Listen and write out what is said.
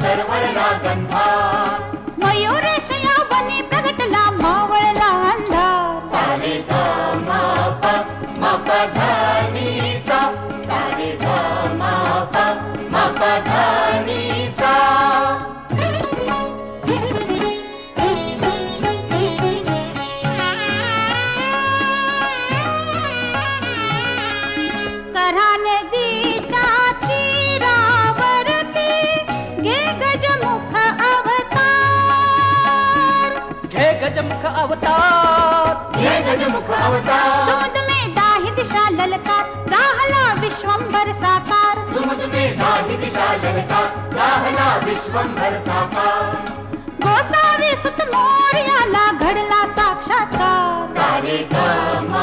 दरवळला गंधा मयूरेश या वनी प्रगटला मावळला अंधार सारे ग म प म प ध नि सा सारे ग म प म प ध नि सा कऱ्हा नदीच्या तीरावरती घे गजमुख अवतार घे गजमुख अवतार हे गजमुख अवतार दूध में दाही दिशा ललकार जाहला विश्वंभर साकार दुमद में दाही दिशा ललका जाहला विश्वंभर साकार गोसावी सुत मोर्याला घडला साक्षात्कार सारे ग म